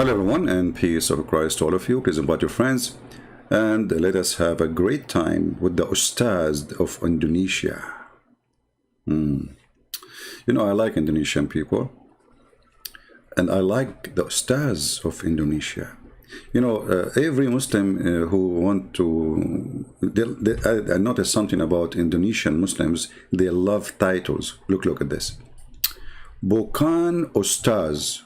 Hello everyone, and peace of Christ to all of you. Please invite your friends and let us have a great time with the Ustad of Indonesia. You know, I like Indonesian people, and I like the Ustads of Indonesia. You know, every Muslim who want to, I noticed something about Indonesian Muslims. They love titles. Look at this. Bukan Ustaz.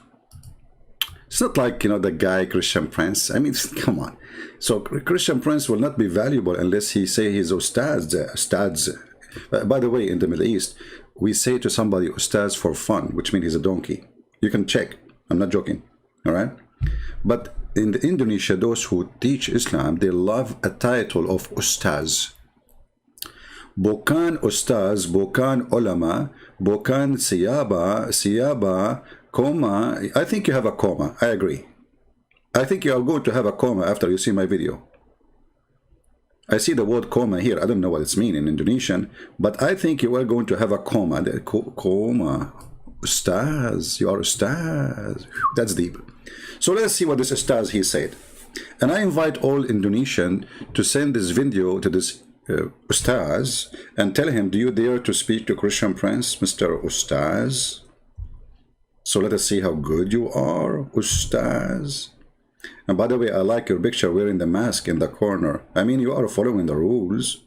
It's not like, you know, the guy Christian Prince. I mean, come on. So Christian Prince will not be valuable unless he say he's Ustads. By the way, in the Middle East, we say to somebody Ustads for fun, which means he's a donkey. You can check. I'm not joking. All right? But in Indonesia, those who teach Islam, they love a title of Ustaz. Bukan Ustaz, bukan ulama, bukan siyaba, comma. I think you have a comma. I agree. I think you are going to have a comma after you see my video. I see the word comma here. I don't know what it's mean in Indonesian, but I think you are going to have a comma. Comma. Ustaz. You are Ustaz. That's deep. So let's see what this Ustaz he said. And I invite all Indonesian to send this video to this Ustaz and tell him, do you dare to speak to Christian Prince, Mr. Ustaz? So let us see how good you are, Ustaz. And by the way, I like your picture wearing the mask in the corner. I mean, you are following the rules.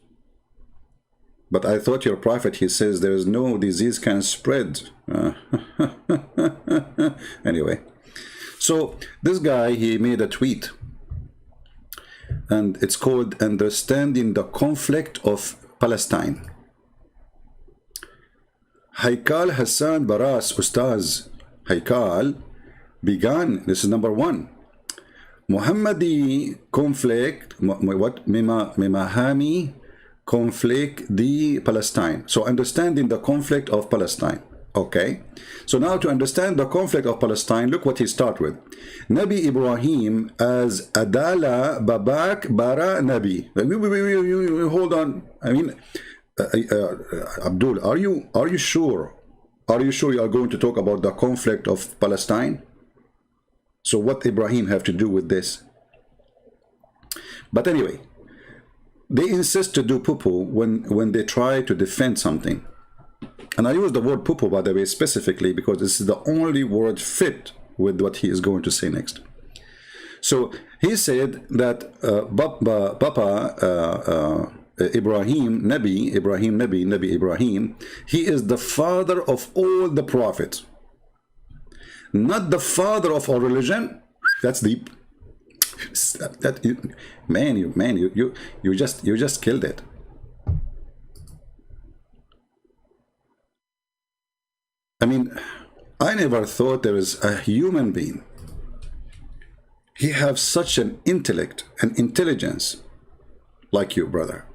But I thought your prophet, he says there is no disease can spread. Anyway. So this guy, he made a tweet. And it's called Understanding the Conflict of Palestine. Haikal Hassan Baras Ustaz Haikal began, this is number 1. Muhammadi conflict, what? Mimahami conflict di Palestine. So understanding the conflict of Palestine. Okay. So now to understand the conflict of Palestine, look what he starts with. Nabi Ibrahim as Adala Babak Bara Nabi. Hold on. I mean, Abdul, are you sure? Are you sure you are going to talk about the conflict of Palestine? So what Ibrahim have to do with this? But anyway, they insist to do poo-poo when they try to defend something. And I use the word poo-poo, by the way, specifically because this is the only word fit with what he is going to say next. So he said that Ibrahim, Nabi Ibrahim, he is the father of all the prophets. Not the father of our religion. That's deep. You just killed it. I mean, I never thought there is a human being. He has such an intellect and intelligence like you, brother.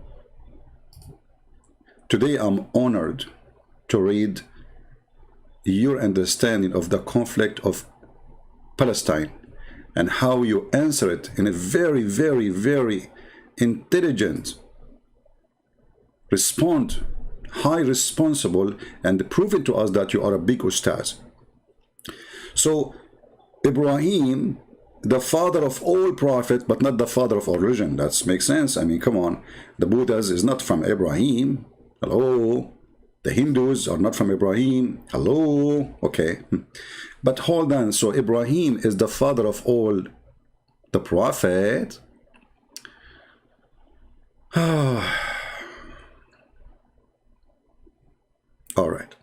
Today, I'm honored to read your understanding of the conflict of Palestine and how you answer it in a very, very, very intelligent respond, high responsible, and proving to us that you are a big Ustaz. So Ibrahim, the father of all prophets, but not the father of our religion. That makes sense. I mean, come on. The Buddhas is not from Ibrahim. Hello. The Hindus are not from Ibrahim. Hello. Okay. But hold on. So Ibrahim is the father of all the prophet. All right.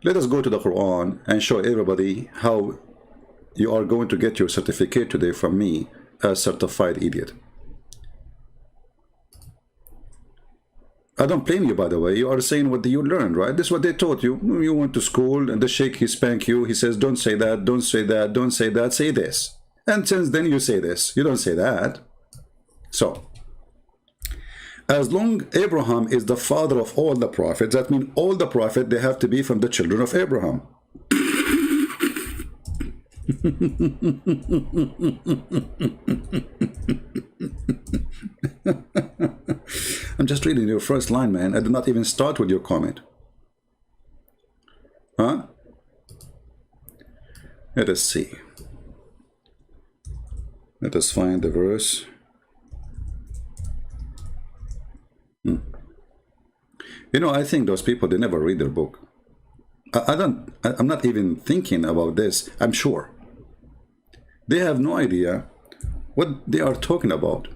Let us go to the Quran and show everybody how you are going to get your certificate today from me as certified idiot. I don't blame you, by the way. You are saying what you learned, right? This is what they taught you. You went to school and the sheikh, he spank you. He says, don't say that, don't say that, don't say that, say this. And since then you say this. You don't say that. So, as long Abraham is the father of all the prophets, that means all the prophets, they have to be from the children of Abraham. I'm just reading your first line, man. I did not even start with your comment. Huh? Let us see. Let us find the verse. You know, I think those people, they never read their book. I'm not even thinking about this. I'm sure they have no idea what they are talking about.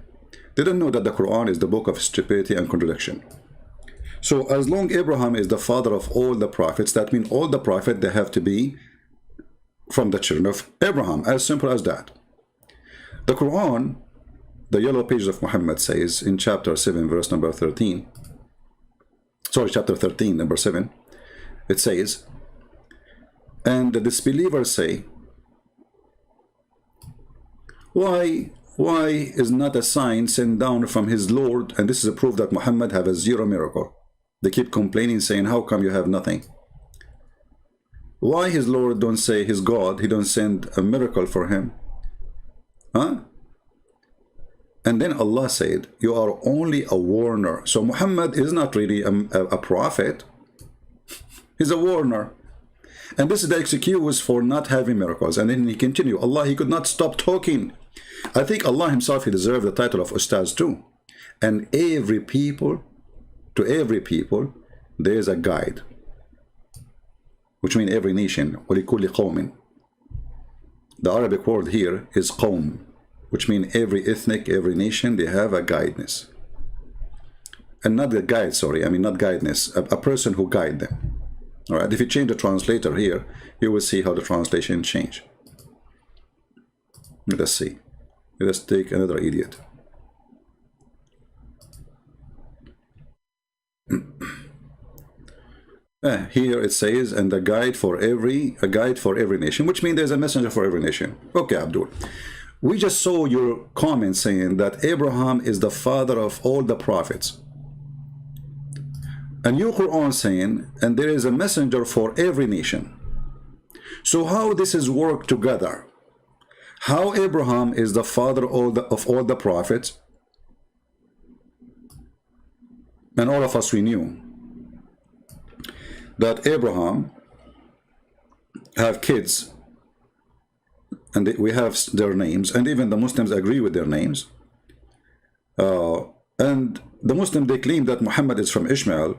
They don't know that the Quran is the book of stupidity and contradiction. So as long Abraham is the father of all the prophets, that means all the prophets, they have to be from the children of Abraham. As simple as that. The Quran, the yellow pages of Muhammad, says in chapter 7, verse number 13. Sorry, chapter 13, number 7. It says, and the disbelievers say, why is not a sign sent down from his Lord? And this is a proof that Muhammad have a zero miracle. They keep complaining, saying, how come you have nothing? Why his Lord don't say, his God, he don't send a miracle for him? Huh? And then Allah said, you are only a warner. So Muhammad is not really a prophet. He's a warner. And this is the excuse for not having miracles. And then he continued, Allah, he could not stop talking. I think Allah himself, he deserved the title of Ustad too. And every people, to every people, there is a guide. Which means every nation. وَلِكُلِّ قَوْمٍ. The Arabic word here is qawm, which means every ethnic, every nation, they have a guidance. And not a guide, sorry, I mean not guidance, a person who guide them. All right, if you change the translator here, you will see how the translation change. Let us see. Let us take another idiot. Here it says, and a guide for every nation, which means there's a messenger for every nation. Okay, Abdul. We just saw your comment saying that Abraham is the father of all the prophets. And your Quran saying, and there is a messenger for every nation. So how this is worked together? How Abraham is the father of all the prophets? And all of us, we knew that Abraham have kids, and we have their names, and even the Muslims agree with their names. And the Muslims, they claim that Muhammad is from Ishmael,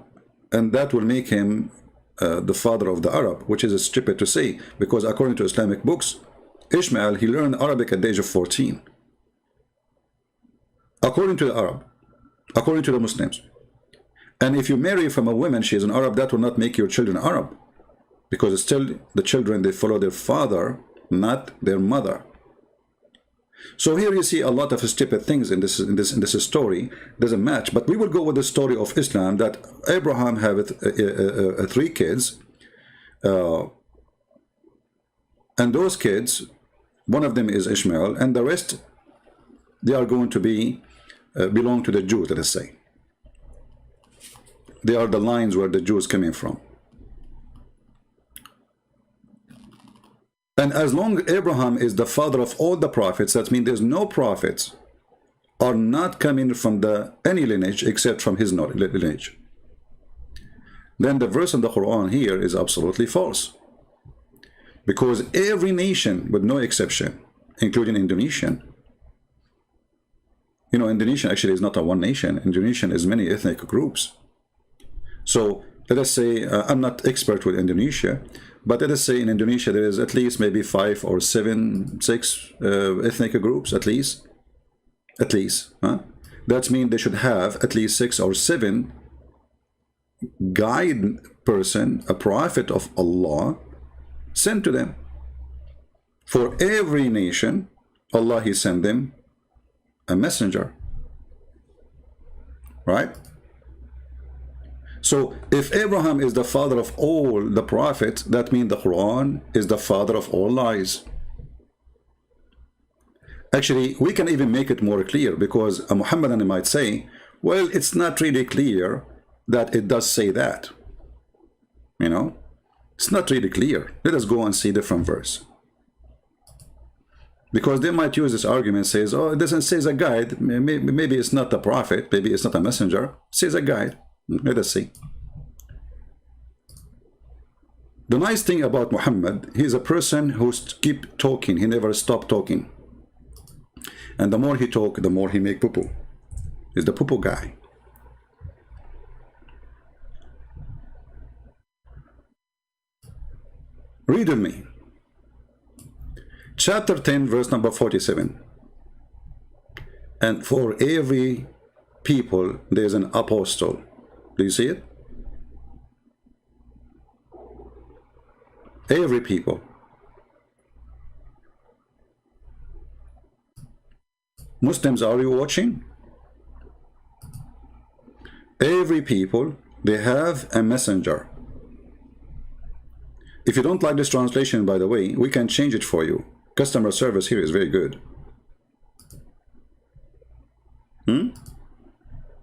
and that will make him the father of the Arab, which is stupid to say, because according to Islamic books, Ishmael, he learned Arabic at the age of 14. According to the Arab, according to the Muslims. And if you marry from a woman, she is an Arab, that will not make your children Arab, because it's still the children, they follow their father, not their mother. So here you see a lot of stupid things in this story. Doesn't match, but we will go with the story of Islam, that Abraham have 3 kids, and those kids, one of them is Ishmael, and the rest, they are going to be belong to the Jews, let us say. They are the lines where the Jews coming from. And as long Abraham is the father of all the prophets, that means there's no prophets are not coming from any lineage except from his lineage. Then the verse in the Quran here is absolutely false. Because every nation, with no exception, including Indonesian, you know, Indonesia actually is not a one nation. Indonesia is many ethnic groups. So let us say, I'm not expert with Indonesia, but let us say in Indonesia there is at least maybe 5 or 7, 6 ethnic groups, at least. Huh? That means they should have at least 6 or 7 guide person, a prophet of Allah, sent to them. For every nation, Allah, he sent them a messenger. Right? So if Abraham is the father of all the prophets, that means the Quran is the father of all lies. Actually, we can even make it more clear, because a Muhammadan might say, well, it's not really clear that it does say that. You know, it's not really clear. Let us go and see different verse. Because they might use this argument, says, oh, it doesn't say a guide. Maybe it's not a prophet. Maybe it's not a messenger. It says a guide. Let us see. The nice thing about Muhammad, he's a person who keep talking. He never stop talking. And the more he talk, the more he make poo-poo. He's the poo-poo guy. Read with me. Chapter 10, verse number 47. And for every people, there's an apostle. Do you see it? Every people. Muslims, are you watching? Every people, they have a messenger. If you don't like this translation, by the way, we can change it for you. Customer service here is very good.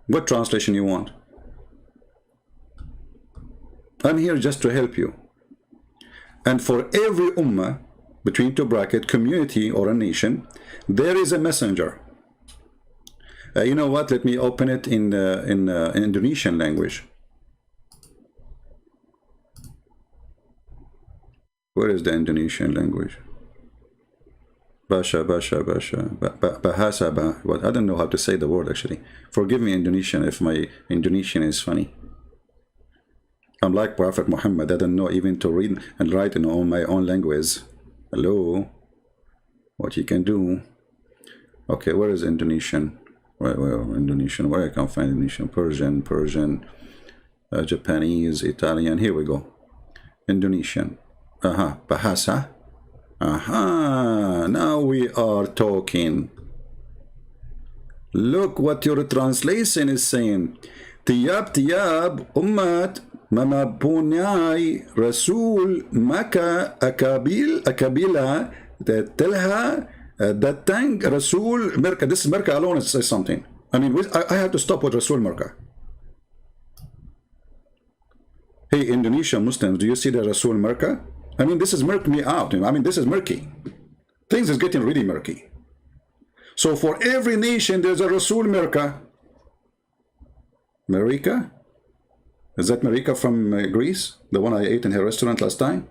What translation you want? I'm here just to help you. And for every ummah, between two brackets, community or a nation, there is a messenger. You know what? Let me open it in Indonesian language. Where is the Indonesian language? Bahasa. What? I don't know how to say the word actually. Forgive me, Indonesian, if my Indonesian is funny. I'm like Prophet Muhammad. I don't know even to read and write in my own language. Hello, what you can do? Okay, where is Indonesian? Where Indonesian? Where I can find Indonesian? Persian, Japanese, Italian. Here we go. Indonesian. Bahasa. Now we are talking. Look what your translation is saying. Tiyab ummat mamabunyai rasul maka akabila telha datang rasul merka. This merka alone says something. I mean, I have to stop with rasul merka. Hey, Indonesian Muslims, do you see the rasul merka? I mean, this is murky me out. I mean, this is murky. Things is getting really murky. So for every nation, there's a Rasul Merka. Marika? Is that Marika from Greece? The one I ate in her restaurant last time?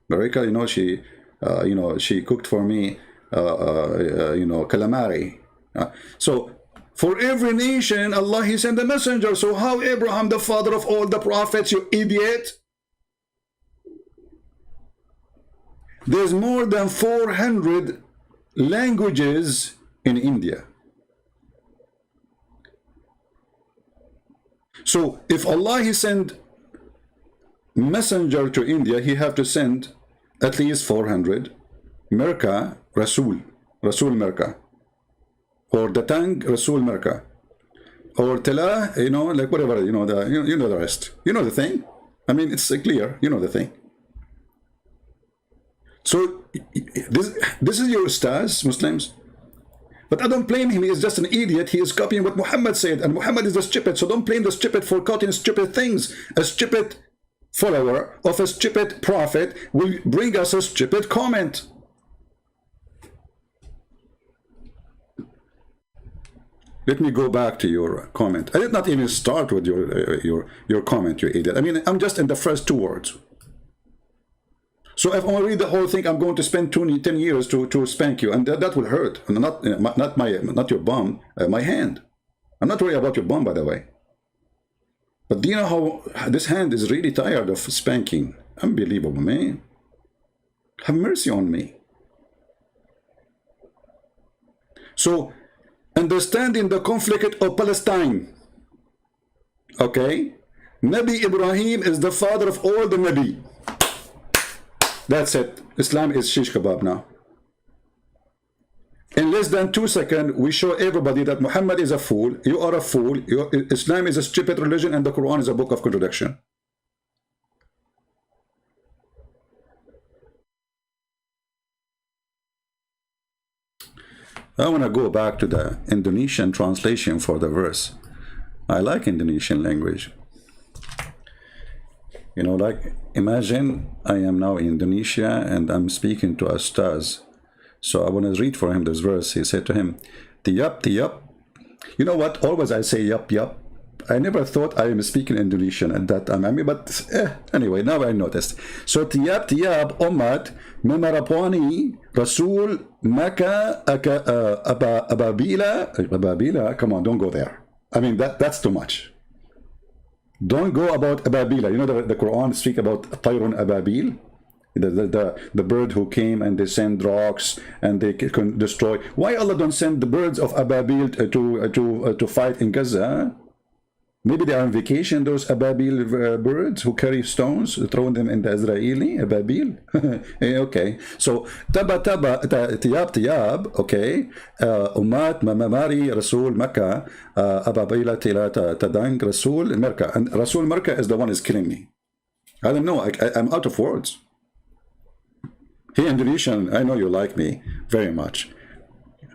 Marika, she cooked for me, calamari. So for every nation, Allah, He sent a messenger. So how Abraham, the father of all the prophets, you idiot? There's more than 400 languages in India. So if Allah He send messenger to India, He have to send at least 400 Merka Rasul Merka, or Datang Rasul Merka, or Tela, like whatever, you know the rest. You know the thing. I mean, it's clear. You know the thing. So this is your Ustaz, Muslims. But I don't blame him. He is just an idiot. He is copying what Muhammad said. And Muhammad is a stupid. So don't blame the stupid for copying stupid things. A stupid follower of a stupid prophet will bring us a stupid comment. Let me go back to your comment. I did not even start with your comment, you idiot. I mean, I'm just in the first two words. So if I want to read the whole thing, I'm going to spend 10 years to spank you, and that will hurt. Not your bum, my hand. I'm not worried about your bum, by the way. But do you know how this hand is really tired of spanking? Unbelievable, man. Have mercy on me. So, understanding the conflict of Palestine. Okay? Nabi Ibrahim is the father of all the Nabi. That's it. Islam is shish kebab now. In less than 2 seconds, we show everybody that Muhammad is a fool, you are a fool, Islam is a stupid religion, and the Quran is a book of contradiction. I want to go back to the Indonesian translation for the verse. I like Indonesian language. Like, imagine I am now in Indonesia and I'm speaking to Ustaz. So I want to read for him this verse. He said to him, tiyap. You know what? Always I say yup. I never thought I am speaking Indonesian at that time. I mean, but anyway, now I noticed. So tiap umat memerapani Rasul maka ababila. Come on, don't go there. I mean, that's too much. Don't go about ababila. You know the Quran speak about tayrun ababil. The bird who came and they send rocks and they can destroy. Why Allah don't send the birds of Ababil to fight in Gaza? Maybe they are on vacation, those Ababil birds who carry stones, throwing them in the Israeli Ababil. Okay, so tiyab, okay, umat mamamari Rasul Makkah, Ababila tadang Rasul Merka, and Rasul Merka is the one who is killing me. I don't know. I'm out of words. Hey, Indonesian, I know you like me very much.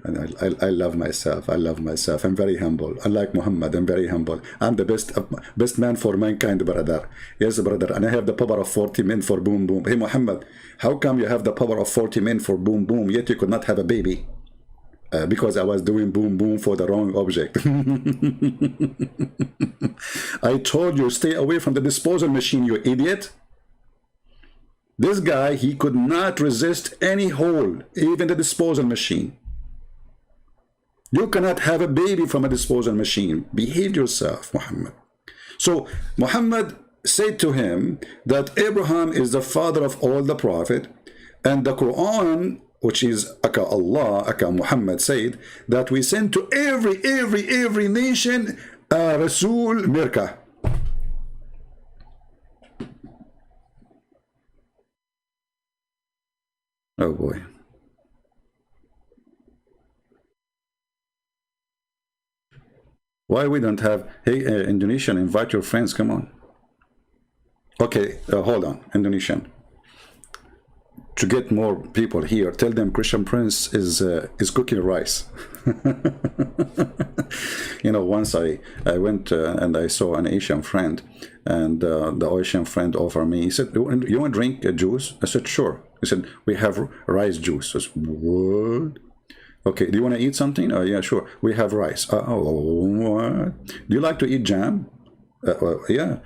And I love myself. I love myself. I'm very humble. Unlike Muhammad, I'm very humble. I'm the best man for mankind, brother. Yes, brother. And I have the power of 40 men for boom, boom. Hey, Muhammad, how come you have the power of 40 men for boom, boom, yet you could not have a baby? Because I was doing boom, boom for the wrong object. I told you, stay away from the disposal machine, you idiot. This guy, he could not resist any hole, even the disposal machine. You cannot have a baby from a disposal machine. Behave yourself, Muhammad. So Muhammad said to him that Abraham is the father of all the prophet, and the Quran, which is Aka Allah, Aka Muhammad said, that we send to every nation Rasul Mirka. Oh boy. Why we don't have, hey, Indonesian, invite your friends, come on. Okay, hold on, Indonesian. To get more people here, tell them Christian Prince is cooking rice. You know, once I went and I saw an Asian friend, and the Asian friend offered me, he said, you want to drink juice? I said, sure. He said, we have rice juice. I said, what? Okay, do you want to eat something? Oh, yeah, sure. We have rice. What? Do you like to eat jam? Yeah,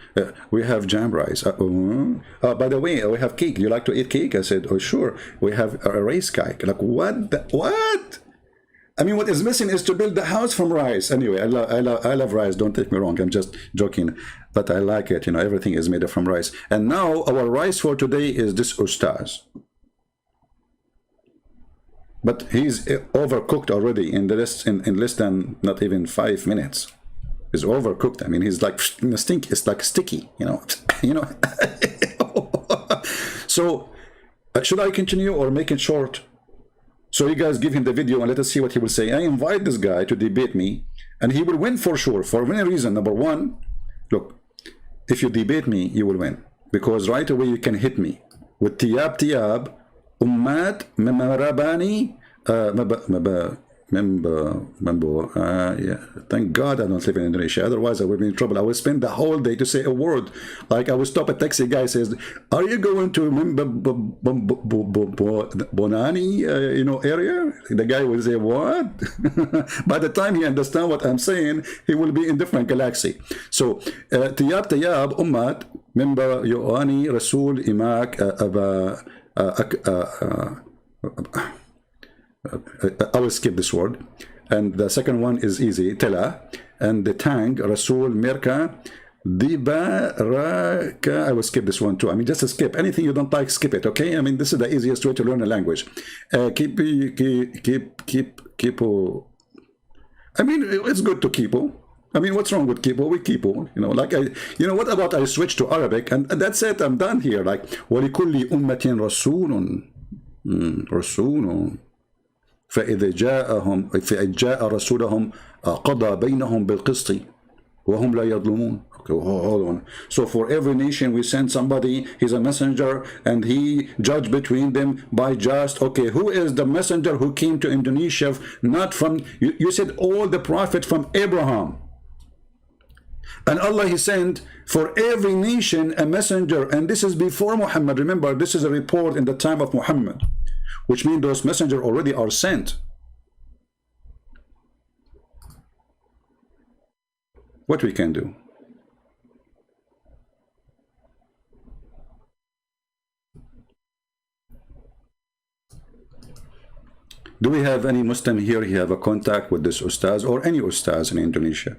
we have jam rice. By the way, we have cake. You like to eat cake? I said, oh, sure. We have a rice cake. Like, what? What? I mean, what is missing is to build the house from rice. Anyway, I love rice. Don't take me wrong. I'm just joking. But I like it. You know, everything is made from rice. And now our rice for today is this Ustad. But he's overcooked already in less than not even 5 minutes. He's overcooked. I mean, he's like stink. It's like sticky, you know. You know. So, should I continue or make it short? So you guys give him the video and let us see what he will say. I invite this guy to debate me, and he will win for sure. For many reasons. Number one, look, if you debate me, you will win, because right away you can hit me with tiyab. Ummat memarabani yeah. Thank God I don't live in Indonesia. Otherwise I would be in trouble. I would spend the whole day to say a word. Like I would stop a taxi guy, says, "Are you going to Bonani, you know, area?" The guy will say, "What?" By the time he understands what I'm saying, he will be in different galaxy. So tiyab ummat member yoani rasul imak I will skip this word. And the second one is easy, tela. And the tang, Rasul, Mirka, diberkati. I will skip this one too. I mean, just skip. Anything you don't like, skip it, okay? I mean, this is the easiest way to learn a language. Keep. I mean, it's good to keep. I mean, what's wrong with kipo? We kipo, you know, like you know, what about I switch to Arabic and that's it, I'm done here. Like, وَلِكُلِّ أُمَّةٍ رَسُولٌ رَسُولٌ فإذا جاء رسولهم قضى بينهم بالقسط وهم لا يظلمون. Okay, hold on. So for every nation we send somebody, he's a messenger, and he judged between them by just. Okay, who is the messenger who came to Indonesia? Not from, you said all the prophet from Abraham. And Allah, he sent for every nation a messenger, and this is before Muhammad. Remember, this is a report in the time of Muhammad, which means those messengers already are sent. What we can do? Do we have any Muslim here who have a contact with this Ustaz or any Ustaz in Indonesia?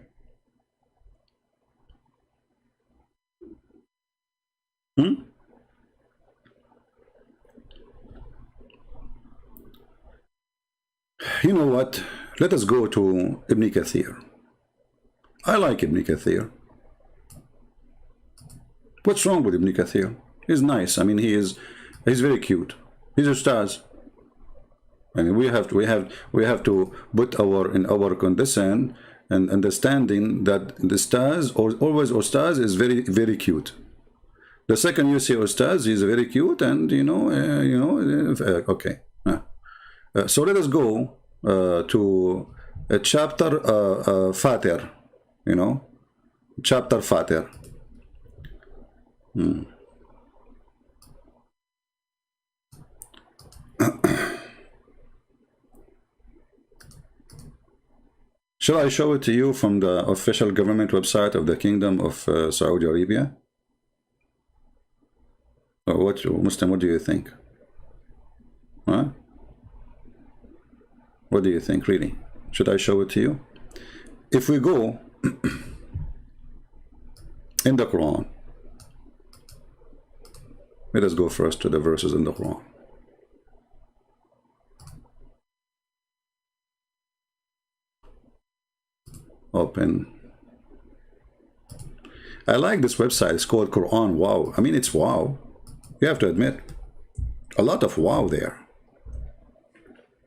You know what? Let us go to Ibn Kathir. I like Ibn Kathir. What's wrong with Ibn Kathir? He's nice. I mean, he's very cute. He's Ustaz. I mean, we have to put in our condition and understanding that the Ustaz, or always Ustaz, is very, very cute. The second you see Ustaz, he's very cute, and okay. So let us go to chapter Fatir. Chapter Fatir. Shall I show it to you from the official government website of the Kingdom of Saudi Arabia? Or what, Muslim, what do you think? Huh? What do you think, really? Should I show it to you? If we go in the Quran, let us go first to the verses in the Quran. Open. I like this website. It's called Quran Wow. I mean, it's wow. You have to admit, a lot of wow there.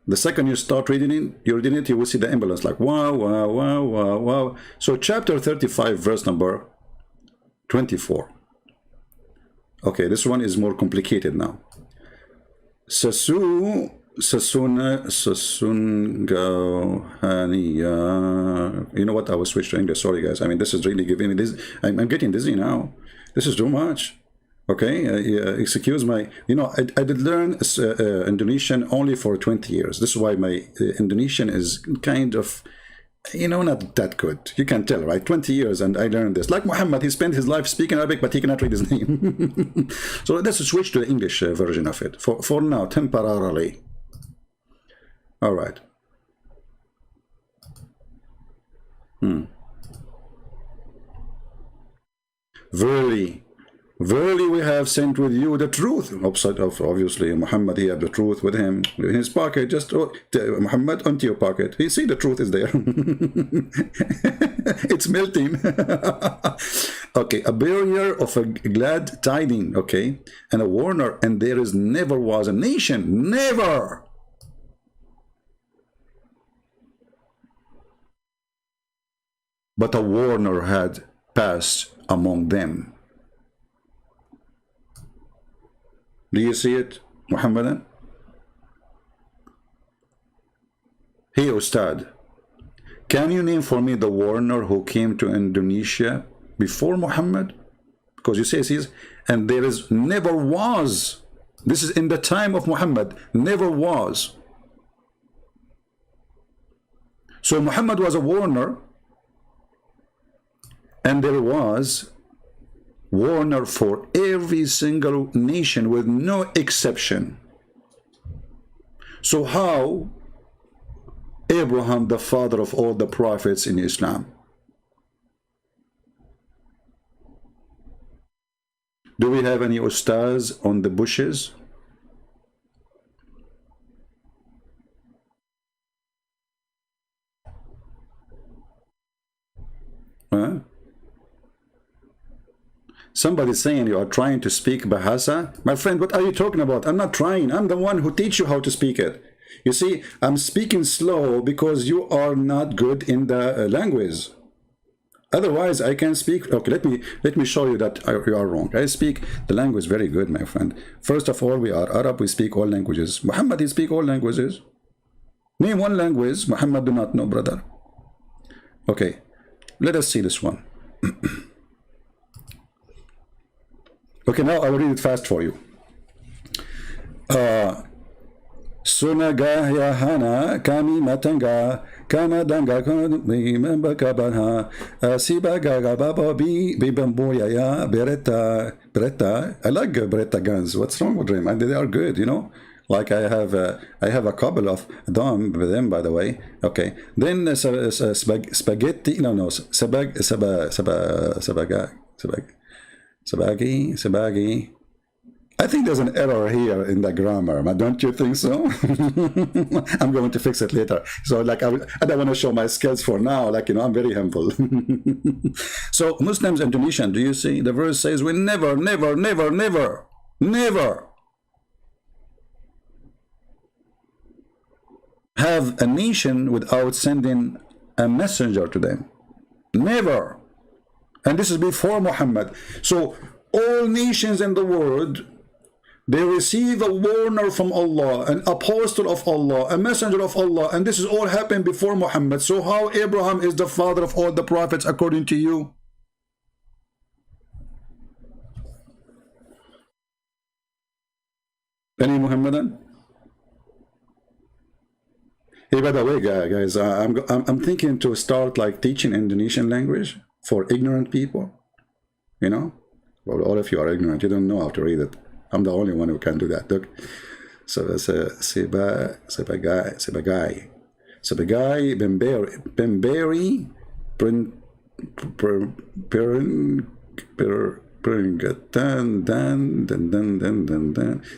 The second you start reading it, you will see the ambulance like wow, wow, wow, wow, wow. So chapter 35, verse number 24. Okay, this one is more complicated now. You know what? I will switch to English. Sorry, guys. I mean, this is really giving me this. I'm getting dizzy now. This is too much. Okay, excuse my. I did learn Indonesian only for 20 years. This is why my Indonesian is kind of, not that good. You can tell, right? 20 years, and I learned this. Like Muhammad, he spent his life speaking Arabic, but he cannot read his name. So let's switch to the English version of it for now, temporarily. All right. Verily, we have sent with you the truth. Obviously, Muhammad, he had the truth with him in his pocket. Just Muhammad, onto your pocket. You see, the truth is there. It's melting. Okay, a bearer of a glad tiding. Okay, and a warner. And there is never was a nation, never. But a warner had passed among them. Do you see it, Muhammadan? Hey, Ustad, can you name for me the warner who came to Indonesia before Muhammad? Because you say it is, and there is never was. This is in the time of Muhammad, never was. So Muhammad was a warner, and there was warner for every single nation with no exception. So how Abraham, the father of all the prophets in Islam? Do we have any ustaz on the bushes? Huh? Somebody's saying you are trying to speak Bahasa. My friend, what are you talking about? I'm not trying. I'm the one who teach you how to speak it. You see, I'm speaking slow because you are not good in the language. Otherwise, I can speak. Okay, let me show you that you are wrong. I speak the language very good, my friend. First of all, we are Arab. We speak all languages. Muhammad, he speak all languages. Name one language Muhammad do not know, brother. Okay, let us see this one. Okay, now I will read it fast for you. Sunaga Yahana Kami Matanga Kana Danga Remember Kabaha Sibaga Baba Bibamboya Beretta. I like Beretta guns. What's wrong with them? They are good, you know. Like I have a couple of them, by the way. Okay. Then spaghetti. No, sabagi. I think there's an error here in the grammar, but don't you think so? I'm going to fix it later. So, like, I don't want to show my skills for now. Like, you know, I'm very humble. So, Muslims, Indonesian, do you see? The verse says, we never have a nation without sending a messenger to them. Never. And this is before Muhammad. So, all nations in the world, they receive a warner from Allah, an apostle of Allah, a messenger of Allah, and this is all happened before Muhammad. So how Abraham is the father of all the prophets according to you? Any Muhammadan? Hey, by the way, guys, I'm thinking to start like teaching Indonesian language for ignorant people. You know, well, all of you are ignorant. You don't know how to read it. I'm the only one who can do that. Look, so sebagai pemberi peringatan dan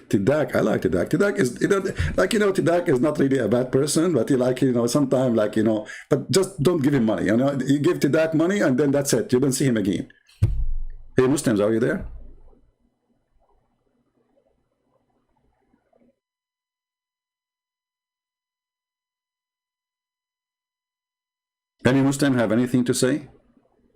tidak. I like tidak. Tidak is, you know, like, you know, tidak is not really a bad person, but he, like, you know, sometimes, like, you know, but just don't give him money. You know, you give tidak money and then that's it. You don't see him again. Hey, Muslims, are you there? Any Muslim have anything to say?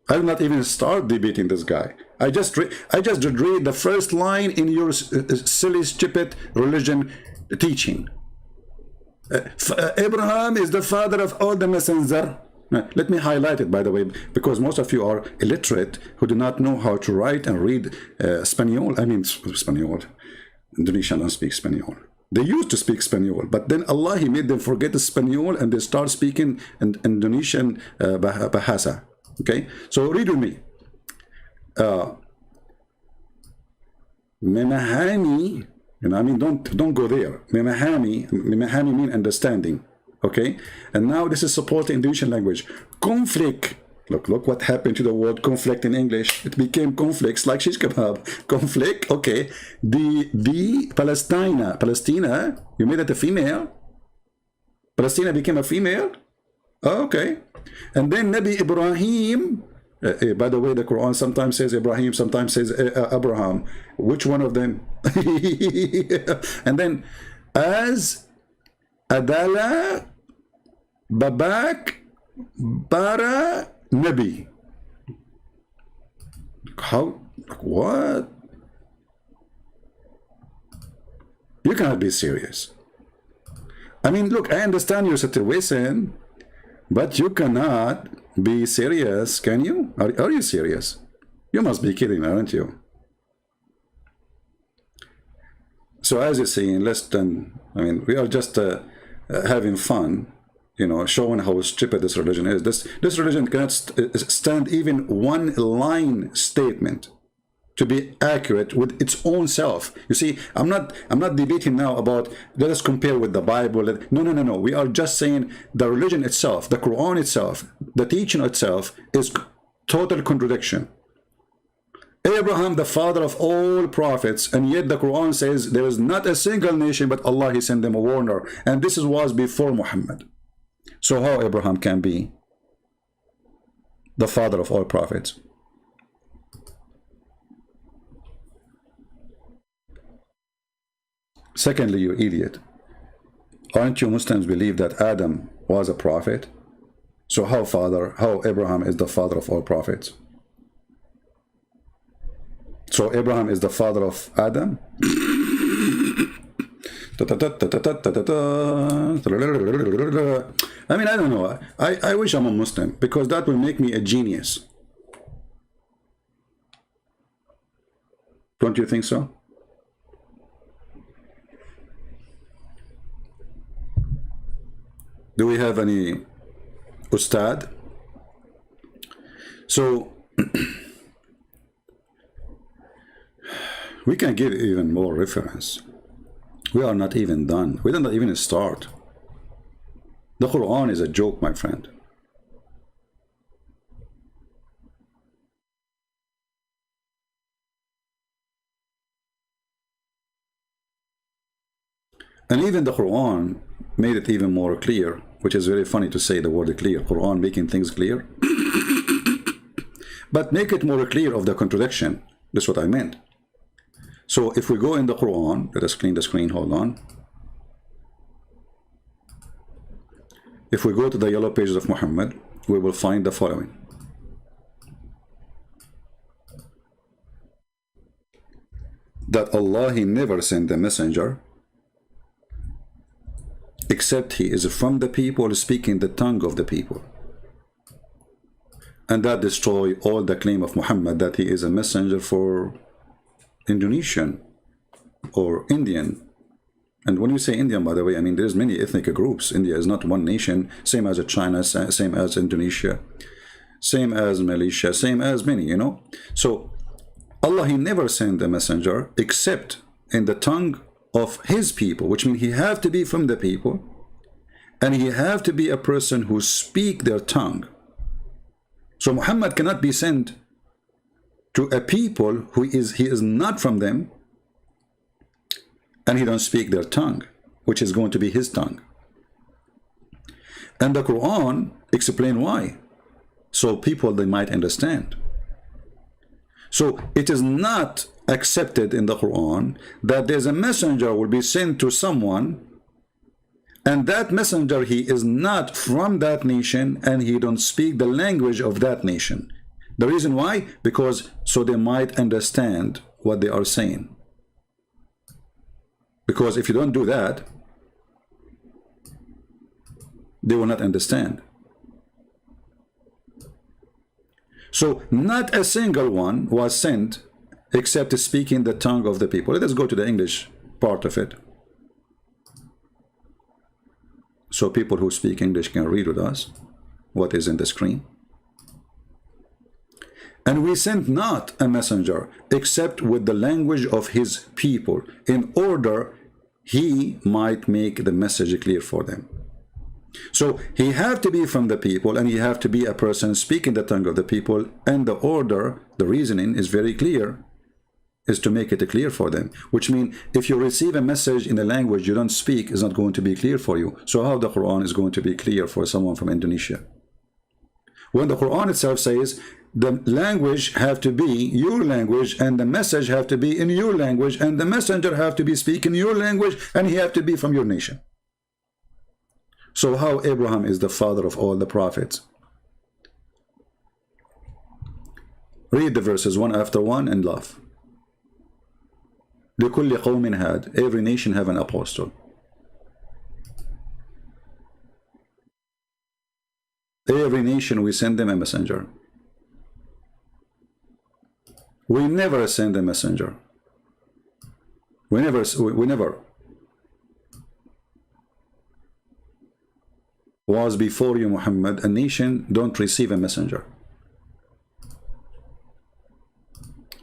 I will not even start debating this guy. I just read the first line in your silly, stupid religion teaching. Abraham is the father of all the messenger. Let me highlight it, by the way, because most of you are illiterate who do not know how to write and read Spanish. I mean, Spanish. Indonesian don't speak Spanish. They used to speak Spanish, but then Allah, He made them forget the Spanish and they start speaking Indonesian bahasa. Okay, so read with me. Memahami, you know, I mean, don't go there. Memahami mean understanding. Okay, and now this is supporting Indonesian language. Konflik. Look what happened to the word conflict in English. It became conflicts like shish kebab. Conflict, okay. The Palestina, you made it a female. Palestina became a female. Oh, okay. And then Nabi Ibrahim, by the way, the Quran sometimes says Ibrahim, sometimes says Abraham. Which one of them? And then as Adala Babak Bara Nabi. How? What? You cannot be serious. I mean, look, I understand your situation, but you cannot be serious, can you? Are you serious? You must be kidding, aren't you? So as you're saying, less than, I mean, we are just having fun. You know, showing how stupid this religion is. This religion cannot stand even one line statement to be accurate with its own self. You see, I'm not debating now about let us compare with the Bible. No. We are just saying the religion itself, the Quran itself, the teaching itself is total contradiction. Abraham, the father of all prophets, and yet the Quran says there is not a single nation but Allah, He sent them a warner, and this was before Muhammad. So how Abraham can be the father of all prophets? Secondly, you idiot, aren't you Muslims believe that Adam was a prophet? So how Abraham is the father of all prophets? So Abraham is the father of Adam? I mean, I don't know. I wish I'm a Muslim because that will make me a genius. Don't you think so? Do we have any Ustad? So we can give even more reference. We are not even done. We don't even start. The Quran is a joke, my friend. And even the Quran made it even more clear, which is very funny to say the word clear. Quran making things clear. But make it more clear of the contradiction. That's what I meant. So if we go in the Quran, let us clean the screen, hold on. If we go to the yellow pages of Muhammad, we will find the following. That Allah, He never sent a messenger except he is from the people, speaking the tongue of the people. And that destroy all the claim of Muhammad that he is a messenger for Indonesian or Indian. And when you say Indian, by the way, I mean there's many ethnic groups. India is not one nation, same as China, same as Indonesia, same as Malaysia, same as many, you know. So Allah, He never sent a messenger except in the tongue of His people, which means He have to be from the people, and He have to be a person who speak their tongue. So Muhammad cannot be sent to a people who he is not from them, and he don't speak their tongue, which is going to be his tongue. And the Quran explain why, so people they might understand. So it is not accepted in the Quran that there's a messenger will be sent to someone, and that messenger he is not from that nation and he don't speak the language of that nation. The reason why? Because so they might understand what they are saying. Because if you don't do that, they will not understand. So not a single one was sent except speaking the tongue of the people. Let us go to the English part of it, so people who speak English can read with us what is in the screen. And we sent not a messenger except with the language of his people, in order he might make the message clear for them. So he have to be from the people, and he have to be a person speaking the tongue of the people, and the order, the reasoning is very clear, is to make it clear for them. Which means if you receive a message in a language you don't speak, is not going to be clear for you. So how the Quran is going to be clear for someone from Indonesia? When the Quran itself says the language have to be your language, and the message have to be in your language, and the messenger have to be speaking your language, and he have to be from your nation. So how Abraham is the father of all the prophets? Read the verses one after one and laugh. لكل قوم had, every nation have an apostle. Every nation we send them a messenger. We never send a messenger. We never was before you, Muhammad. A nation don't receive a messenger.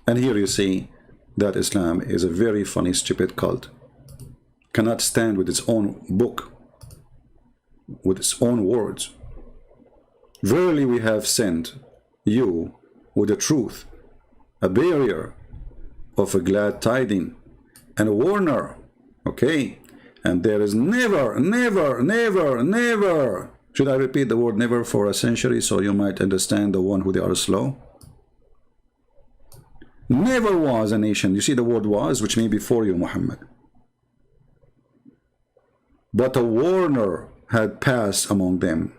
And here you see that Islam is a very funny, stupid cult. Cannot stand with its own book, with its own words. Verily we have sent you with the truth, a barrier of a glad tiding, and a warner. Okay? And there is never, never, never, never. Should I repeat the word never for a century so you might understand the one who they are slow? Never was a nation. You see the word was, which means before you, Muhammad. But a warner had passed among them.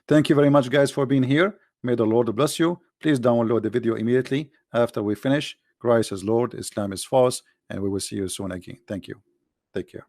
Thank you very much, guys, for being here. May the Lord bless you. Please download the video immediately after we finish. Christ is Lord, Islam is false, and we will see you soon again. Thank you. Take care.